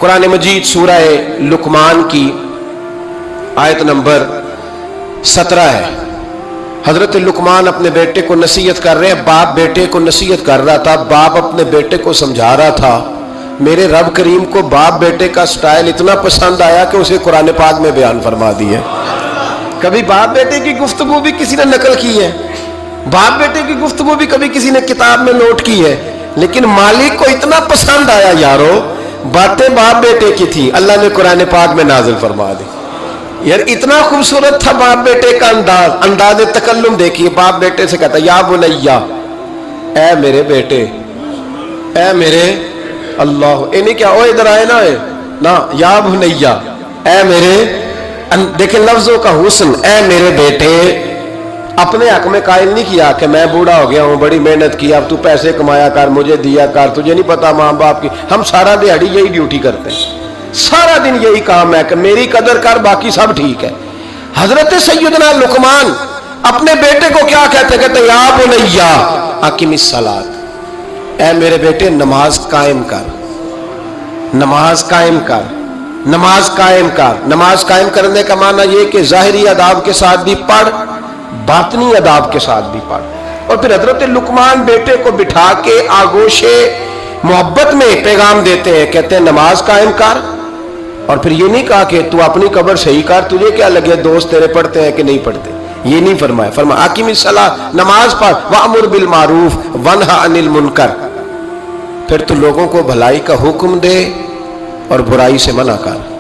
कुरान मजीद सूरह लुकमान की आयत नंबर 17 है। हजरत लुकमान अपने बेटे को नसीहत कर रहे हैं। बाप बेटे को नसीहत कर रहा था। बाप अपने बेटे को समझा रहा था। मेरे रब करीम को बाप बेटे का स्टाइल इतना पसंद आया कि उसे कुरान पाक में बयान फरमा दिया। कभी बाप बेटे की गुफ्तगू भी किसी ने नकल की है, बाप बेटे की गुफ्तगू भी कभी किसी ने किताब में नोट की है, लेकिन मालिक को इतना पसंद आया यारो, बातें बाप बेटे की थी, अल्लाह ने कुरान पाक में नाजिल फरमा दी। यार इतना खूबसूरत था बाप बेटे का अंदाज तकल्लुम देखिए। बाप बेटे से कहता या बुनैया, ऐ मेरे बेटे, ऐ मेरे अल्लाह, इन्हें क्या ओ इधर आए ना या बुनैया, ऐ मेरे, देखे लफ्जों का हुस्न, ऐ मेरे बेटे। अपने हक में कायल नहीं किया कि मैं बूढ़ा हो गया हूं, बड़ी मेहनत की, अब तू पैसे कमाया कर, मुझे दिया कर, तुझे नहीं पता माँ बाप की। हम सारा दिहाड़ी यही ड्यूटी करते हैं, सारा दिन यही काम है कि मेरी कदर कर, बाकी सब ठीक है। हजरत सैयदना लुकमान अपने बेटे को क्या कहते या बुनैया अकीमिस सलात, ऐ मेरे बेटे नमाज कायम कर, नमाज कायम कर, नमाज कायम कर। नमाज कायम करने का माना यह कि जाहिरी अदाब के साथ भी पढ़, बातनी अदाब के साथ भी पढ़। और फिर हजरत लुकमान बेटे को बिठा के आगोशे मोहब्बत में पैगाम देते हैं, कहते हैं नमाज कायम कर। और फिर ये नहीं कहा कि तू अपनी कब्र सही कर, तुझे क्या लगे दोस्त तेरे पढ़ते हैं कि नहीं पढ़ते, ये नहीं फरमाया। फरमाया आकिमिस सलात, नमाज पढ़, वअमुर बिल मारूफ वन्हा अनिल मुनकर। फिर तू लोगों को भलाई का हुक्म दे और बुराई से मना कर।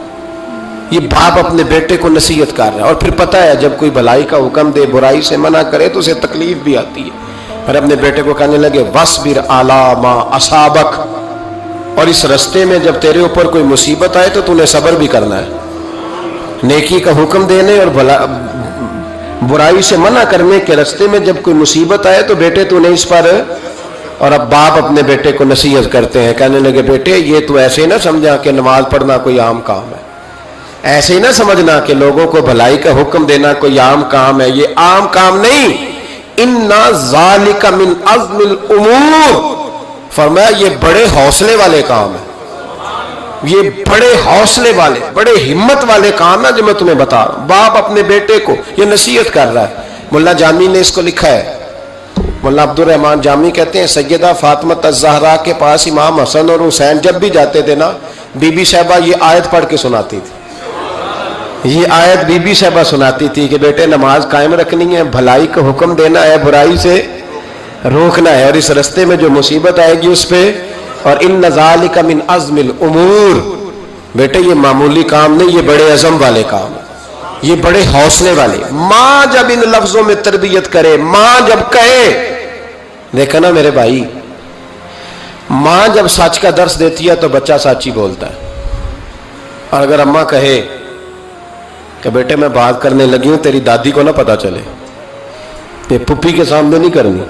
ये बाप अपने बेटे को नसीहत कर रहा है। और फिर पता है जब कोई भलाई का हुक्म दे, बुराई से मना करे तो उसे तकलीफ भी आती है। और अपने बेटे को कहने लगे वस्बिर अला मा असाबक, और इस रास्ते में जब तेरे ऊपर कोई मुसीबत आए तो तूने सब्र भी करना है। नेकी का हुक्म देने और बुराई से मना करने के रास्ते में जब कोई मुसीबत आए तो बेटे तूने इस पर। और अब बाप अपने बेटे को नसीहत करते हैं, कहने लगे बेटे ये तू ऐसे ना समझा कि नमाज पढ़ना कोई आम काम है, ऐसे ही ना समझना कि लोगों को भलाई का हुक्म देना कोई आम काम है, ये आम काम नहीं। इन्ना ज़ालिका मिन अज़्मिल उमूर, फरमाया ये बड़े हौसले वाले काम है, ये बड़े हौसले वाले, बड़े हिम्मत वाले काम है जो मैं तुम्हें बता रहा हूं। बाप अपने बेटे को ये नसीहत कर रहा है। मुल्ला जामी ने इसको लिखा है, मुल्ला अब्दुल रहमान जामी कहते हैं सैयदा फातिमा ज़हरा के पास इमाम हसन और हुसैन जब भी जाते थे ना, बीबी साहबा ये आयत पढ़ के सुनाती थी। ये आयत बीबी साहबा सुनाती थी कि बेटे नमाज कायम रखनी है, भलाई का हुक्म देना है, बुराई से रोकना है, और इस रास्ते में जो मुसीबत आएगी उस पे। और इन ज़ालिका मिन अज़्मिल उमूर, बेटे ये मामूली काम नहीं, ये बड़े अज़म वाले काम, ये बड़े हौसले वाले। माँ जब इन लफ्जों में तरबियत करे, माँ जब कहे, देखा ना मेरे भाई, माँ जब सच का दर्स देती है तो बच्चा सच ही बोलता है। और अगर अम्मा कहे कि बेटे मैं बात करने लगी हूं, तेरी दादी को ना पता चले, ये पुप्पी के सामने नहीं करनी,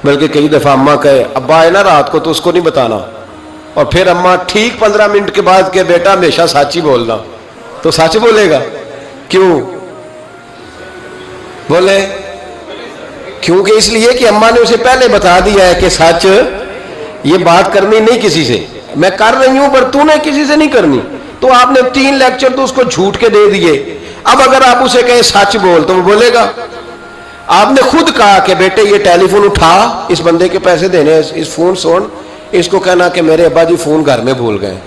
बल्कि कई दफा अम्मा कहे अब्बा आए ना रात को तो उसको नहीं बताना, और फिर अम्मा ठीक 15 मिनट के बाद के बेटा हमेशा सच ही बोलना, तो सच बोलेगा। क्यों बोले? क्योंकि इसलिए कि अम्मा ने उसे पहले बता दिया है कि सच ये बात करनी नहीं किसी से, मैं कर रही हूं पर तूने किसी से नहीं करनी। तो आपने 3 लेक्चर तो उसको झूठ के दे दिए। अब अगर आप उसे कहें सच बोल तो वो बोलेगा। आपने खुद कहा कि बेटे ये टेलीफोन उठा, इस बंदे के पैसे देने, इस फोन सुन, इसको कहना कि मेरे अब्बा जी फोन घर में भूल गए।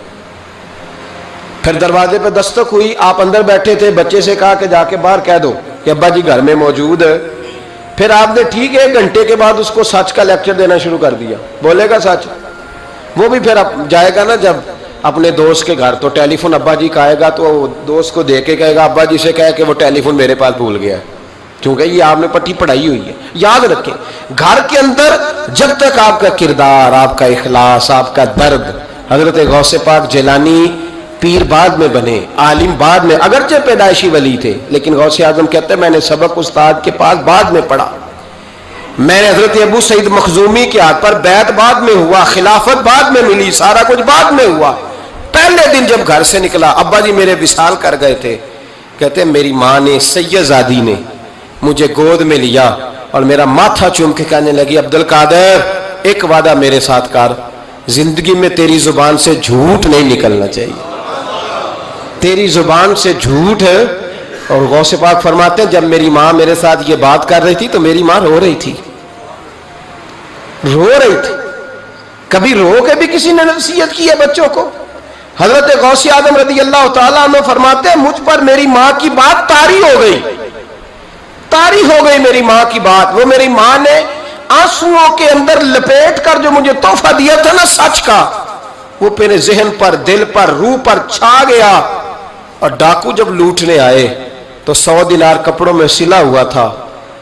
फिर दरवाजे पे दस्तक हुई, आप अंदर बैठे थे, बच्चे से कहा कि जाके बाहर कह दो कि अब्बा जी घर में मौजूद है। फिर आपने ठीक 1 घंटे के बाद उसको सच का लेक्चर देना शुरू कर दिया, बोलेगा सच? वो भी फिर जाएगा ना जब अपने दोस्त के घर, तो टेलीफोन अब्बा जी का आएगा तो दोस्त को दे के कहेगा अब्बा जी से कहे कि वो टेलीफोन मेरे पास भूल गया है, क्योंकि ये आपने पट्टी पढ़ाई हुई है। याद रखें, घर के अंदर जब तक आपका किरदार, आपका इखलास, आपका दर्द, हजरत गौसे पाक जिलानी पीर बाद में बने, आलिम बाद में, अगरचे पैदाइशी वली थे, लेकिन गौसे आजम कहते हैं मैंने सबक उस्ताद के पास बाद में पढ़ा। मैंने हजरत अबू सईद मखजूमी के हाथ पर बैत बाद में हुआ, खिलाफत बाद में मिली, सारा कुछ बाद में हुआ। पहले दिन जब घर से निकला, अब्बा जी मेरे विसाल कर गए थे, कहते मेरी माँ ने, सैयदादी ने मुझे गोद में लिया और मेरा माथा चूम के कहने लगी अब्दुल कादर एक वादा मेरे साथ कर, जिंदगी में तेरी जुबान से झूठ नहीं निकलना चाहिए। तेरी जुबान से झूठ है। और गौसे पाक फरमाते हैं जब मेरी माँ मेरे साथ ये बात कर रही थी तो मेरी माँ रो रही थी, रो रही थी। कभी रो के भी किसी ने नसीहत की है बच्चों को? हजरत गौसे आजम रज़ी अल्लाह तआला अन्हु फरमाते हैं मुझ पर मेरी माँ की बात तारी हो गई, तारी हो गई मेरी माँ की बात। वो मेरी माँ ने आंसुओं के अंदर लपेट कर जो मुझे तोहफा दिया था ना सच का, वो मेरे जहन पर, दिल पर, रूह पर छा गया। और डाकू जब लूटने आए तो 100 दिनार कपड़ों में सिला हुआ था।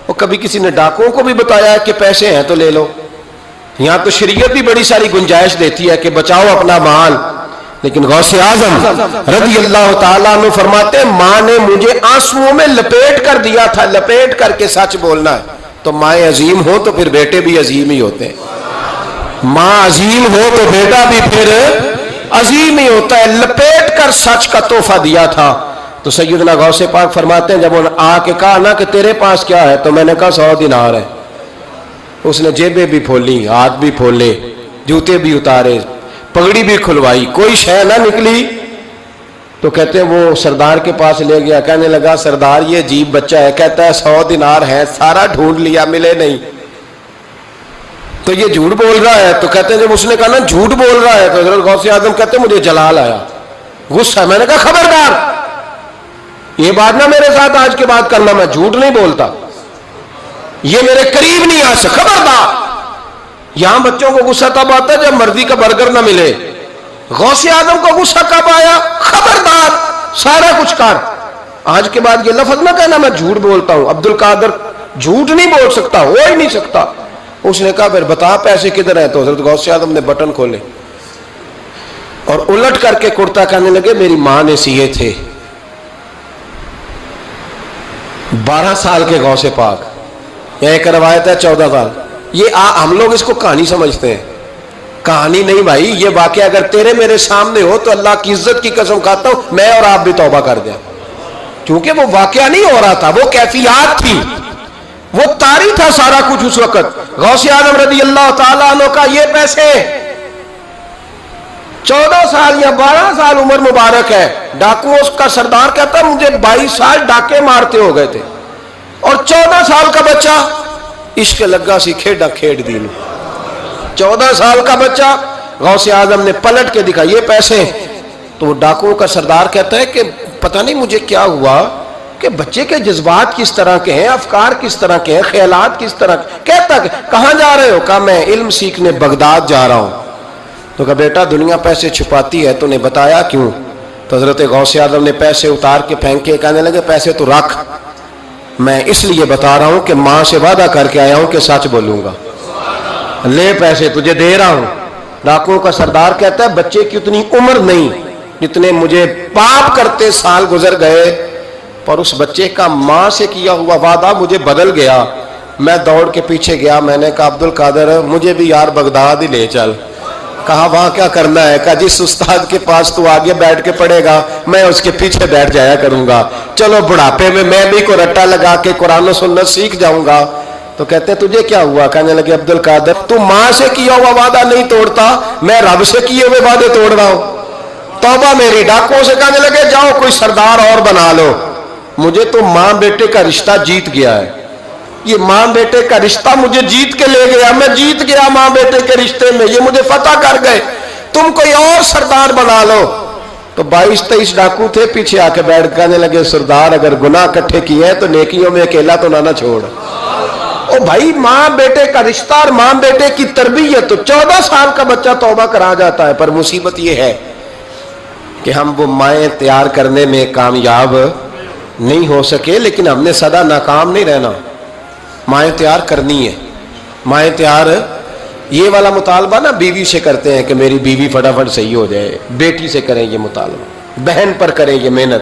और कभी किसी ने डाकुओं को भी बताया कि पैसे हैं तो ले लो। यहां तो शरीयत भी बड़ी सारी गुंजाइश देती है कि बचाओ अपना माल, लेकिन गौसे आजम रज़ी अल्लाह तआला अन्हु फरमाते हैं माँ ने मुझे आंसुओं में लपेट कर दिया था, लपेट करके सच बोलना है। तो माएँ अजीम हो तो फिर बेटे भी अजीम ही होते हैं। माँ अजीम हो तो बेटा भी फिर अजीम ही होता है। लपेट कर सच का तोहफा दिया था। तो सैयदना गौसे पाक फरमाते हैं जब उन्होंने आके कहा ना कि तेरे पास क्या है, तो मैंने कहा 100 दिनार है। उसने जेबें भी खोली, हाथ भी खोले, जूते भी उतारे, पगड़ी भी खुलवाई, कोई शय ना निकली। तो कहते हैं वो सरदार के पास ले गया, कहने लगा सरदार ये अजीब बच्चा है, कहता है 100 दिनार है, सारा ढूंढ लिया मिले नहीं, तो ये झूठ बोल रहा है। तो कहते हैं जब उसने कहा ना झूठ बोल रहा है, तो हज़रत गौसे आज़म कहते हैं मुझे जलाल आया, गुस्सा। मैंने कहा खबरदार ये बात ना मेरे साथ आज के बाद करना, मैं झूठ नहीं बोलता, ये मेरे करीब नहीं आ सकता, खबरदार। यहां बच्चों को गुस्सा तब आता है जब मर्जी का बर्गर ना मिले। गौसे आजम को गुस्सा कब आया? खबरदार सारा कुछ कर, आज के बाद ये लफ्ज ना कहना मैं झूठ बोलता हूं। अब्दुल कादर झूठ नहीं बोल सकता, हो ही नहीं सकता। उसने कहा फिर बता पैसे किधर है? तो हज़रत गौसे आजम ने बटन खोले और उलट करके कुर्ता कहने लगे मेरी मां ने सिए थे। 12 साल के गौसे पाक, यह एक रवायत है 14 साल। ये हम लोग इसको कहानी समझते हैं, कहानी नहीं भाई, ये वाकया अगर तेरे मेरे सामने हो तो अल्लाह की इज्जत की कसम खाता हूं मैं और आप भी तौबा कर दें। क्योंकि वो वाकया नहीं हो रहा था, वो कैफियत थी, वो तारी था सारा कुछ उस वक्त। गौसे आजम रज़ी अल्लाह तआला अन्हु का ये पैसे 14 साल या 12 साल उम्र मुबारक है। डाकुओं का सरदार कहता मुझे 22 साल डाके मारते हो गए थे, और 14 साल का बच्चा इश्क लगा सी खेड़ा खेड़ दी। 14 साल का बच्चा, गौसे आजम ने पलट के दिखा ये पैसे। तो डाकुओं का सरदार कहता है कि पता नहीं मुझे क्या हुआ कि बच्चे के जज्बात किस तरह के हैं, अफकार किस तरह के हैं, ख्यालात किस तरह के। कहता कहां जा रहे हो? कहा मैं इल्म सीखने बगदाद जा रहा हूं। तो कहा बेटा दुनिया पैसे छुपाती है, तूने बताया क्यों? तो हजरत गौसे आजम ने पैसे उतार के फेंके, कहने लगे पैसे तो रख, मैं इसलिए बता रहा हूं कि मां से वादा करके आया हूं कि सच बोलूंगा, ले पैसे तुझे दे रहा हूं। डाकुओं का सरदार कहता है बच्चे की उतनी उम्र नहीं जितने मुझे पाप करते साल गुजर गए, पर उस बच्चे का मां से किया हुआ वादा मुझे बदल गया। मैं दौड़ के पीछे गया, मैंने कहा अब्दुल कादर मुझे भी यार बगदाद ही ले चल। कहा वहां क्या करना है? कहा जिस उस्ताद के पास तू आगे बैठ के पढ़ेगा मैं उसके पीछे बैठ जाया करूंगा, चलो बुढ़ापे में मैं भी को रट्टा लगा के कुरान और सुन्नत सीख जाऊंगा। तो कहते तुझे क्या हुआ? कहने लगे अब्दुल कादर तू मां से किया हुआ वादा नहीं तोड़ता, मैं रब से किए हुए वादे तोड़ रहा हूं, तौबा मेरी। डाकुओं से कहने लगे जाओ कोई सरदार और बना लो, मुझे तो मां बेटे का रिश्ता जीत गया है, ये मां बेटे का रिश्ता मुझे जीत के ले गया, मैं जीत गया मां बेटे के रिश्ते में, ये मुझे फतह कर गए, तुम कोई और सरदार बना लो। तो 22-23 डाकू थे, पीछे आके बैठ कहने लगे सरदार अगर गुनाह इकट्ठे किए हैं तो नेकियों में अकेला तो ना छोड़। ओ भाई मां बेटे का रिश्ता और मां बेटे की तरबियत, तो 14 साल का बच्चा तौबा करा जाता है। पर मुसीबत यह है कि हम वो माएँ तैयार करने में कामयाब नहीं हो सके, लेकिन हमने सदा नाकाम नहीं रहना, माएँ तैयार करनी है। माएँ तैयार, ये वाला मुतालबा ना बीवी से करते हैं कि मेरी बीवी फटाफट सही हो जाए, बेटी से करें ये मुतालबा, बहन पर करें ये मेहनत।